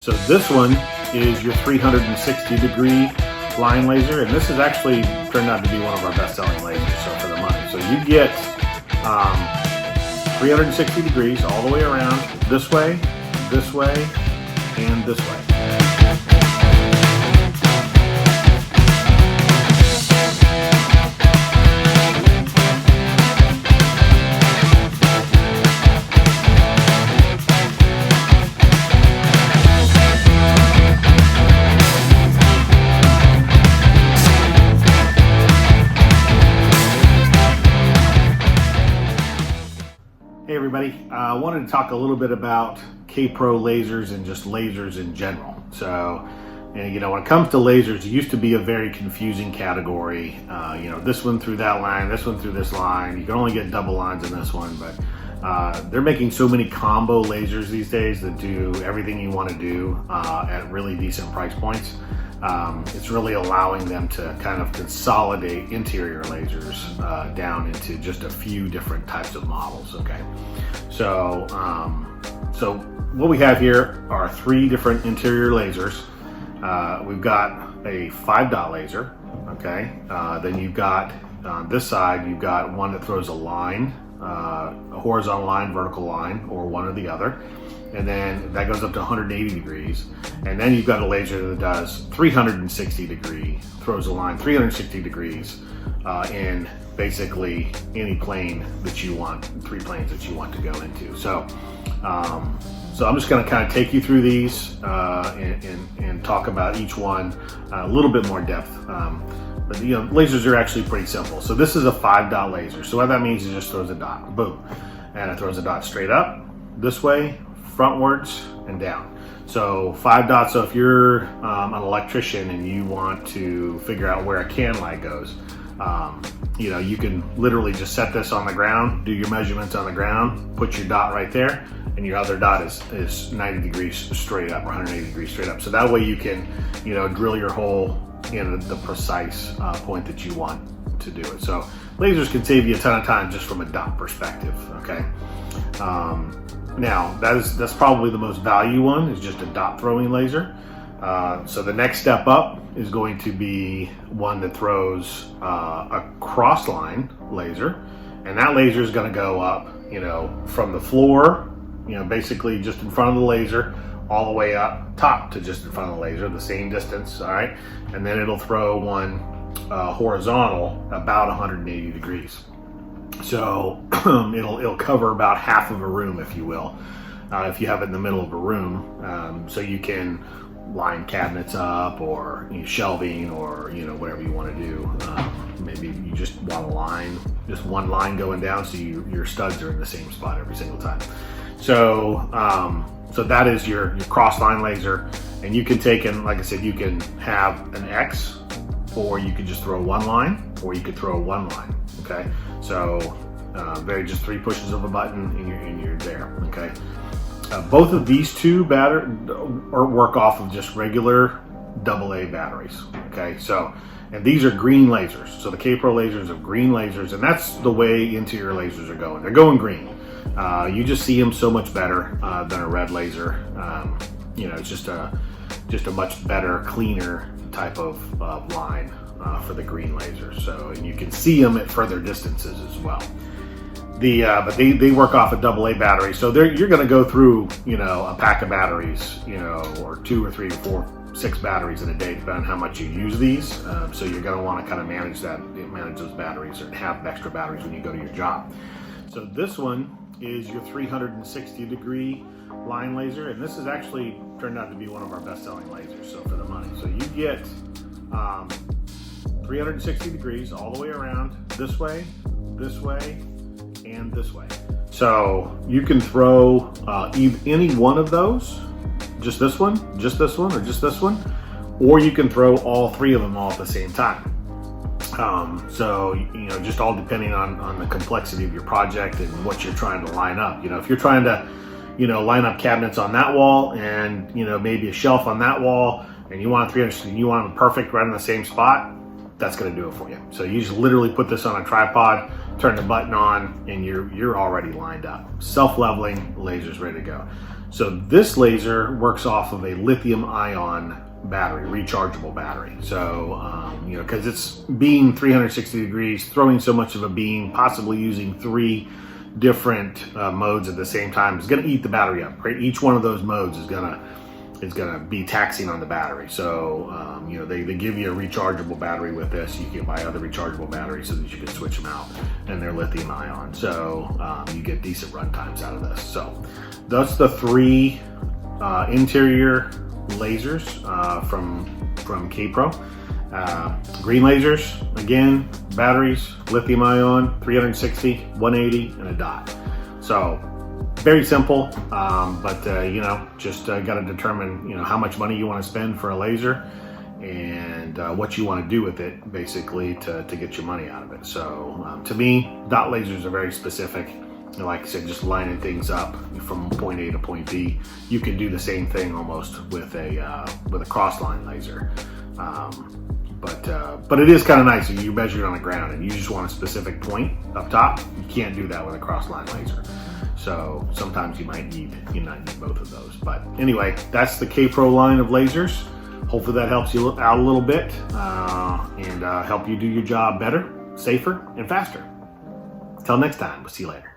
So this one is your 360 degree line laser, and this has actually turned out to be one of our best selling lasers, so for the money. So you get 360 degrees all the way around, this way, and this way. Hey everybody, I wanted to talk a little bit about Kapro lasers and just lasers in general. So, you know, when it comes to lasers, it used to be a very confusing category. You know, this one through that line, this one through this line. You can only get double lines in this one, but they're making so many combo lasers these days that do everything you want to do at really decent price points. It's really allowing them to kind of consolidate interior lasers down into just a few different types of models. Okay, so so what we have here are 3 different interior lasers. We've got a 5-dot laser. Okay, then you've got on this side you've got one that throws a line, a horizontal line, vertical line, or one or the other. And then that goes up to 180 degrees. And then you've got a laser that does 360 degree, throws a line 360 degrees in basically any plane that you want, 3 planes that you want to go into. So, so I'm just going to kind of take you through these and talk about each one a little bit more depth. But you know, lasers are actually pretty simple. So this is a 5-dot laser. So what that means is it just throws a dot, boom. And it throws a dot straight up, this way, frontwards, and down. So 5 dots. So if you're an electrician and you want to figure out where a can light goes, you know, you can literally just set this on the ground, do your measurements on the ground, put your dot right there, and your other dot is 90 degrees straight up or 180 degrees straight up. So that way you can, you know, drill your hole in the precise point that you want to do it. So lasers can save you a ton of time just from a dot perspective. Okay. Now that's probably the most value one, is just a dot throwing laser. So the next step up is going to be one that throws a cross line laser, and that laser is going to go up, you know, from the floor, you know, basically just in front of the laser, all the way up top to just in front of the laser, the same distance. All right, and then it'll throw one horizontal about 180 degrees. So it'll cover about half of a room, if you will, if you have it in the middle of a room. So you can line cabinets up, or shelving, or whatever you want to do. Maybe you just want a line, just one line going down, so your studs are in the same spot every single time. So so that is your cross line laser, and you can take, and like I said, you can have an X, or you could just throw one line, or you could throw one line. Okay, so just 3 pushes of a button and you're there. Okay, both of these two work off of just regular AA batteries. Okay, so, and these are green lasers. So the Kapro lasers are green lasers, and that's the way interior lasers are going. They're going green. You just see them so much better than a red laser. It's just a much better, cleaner type of line for the green laser. So, and you can see them at further distances as well. But they work off a AA battery, so you're going to go through a pack of batteries, or 2 or 3 or 4, 6 batteries in a day, depending on how much you use these. So you're going to want to kind of manage those batteries, or have extra batteries when you go to your job. So this one is your 360 degree line laser, and this has actually turned out to be one of our best selling lasers, so for the money. So you get 360 degrees all the way around, this way, and this way. So you can throw any one of those, just this one, or just this one, or you can throw all 3 of them all at the same time. So, just all depending on the complexity of your project and what you're trying to line up. If you're trying to, line up cabinets on that wall, and, maybe a shelf on that wall, and you want 300, and you want them perfect right in the same spot, that's going to do it for you. So you just literally put this on a tripod, turn the button on, and you're already lined up. Self-leveling, laser's ready to go. So this laser works off of a lithium-ion battery, rechargeable battery. So, because it's beam 360 degrees, throwing so much of a beam, possibly using 3 different modes at the same time is going to eat the battery up. Right? Each one of those modes is going to be taxing on the battery. So, they give you a rechargeable battery with this. You can buy other rechargeable batteries so that you can switch them out, and they're lithium ion. So you get decent run times out of this. So that's the 3 interior lasers from Kapro. Green lasers, again, batteries, lithium ion, 360, 180, and a dot. So very simple, but just got to determine how much money you want to spend for a laser, and what you want to do with it, basically, to get your money out of it. So to me, dot lasers are very specific. Like I said, just lining things up from point A to point B. You can do the same thing almost with a cross line laser. But it is kind of nice. You measure it on the ground and you just want a specific point up top. You can't do that with a cross line laser. So sometimes you might need both of those. But anyway, that's the Kapro line of lasers. Hopefully that helps you out a little bit and help you do your job better, safer, and faster. Until next time, we'll see you later.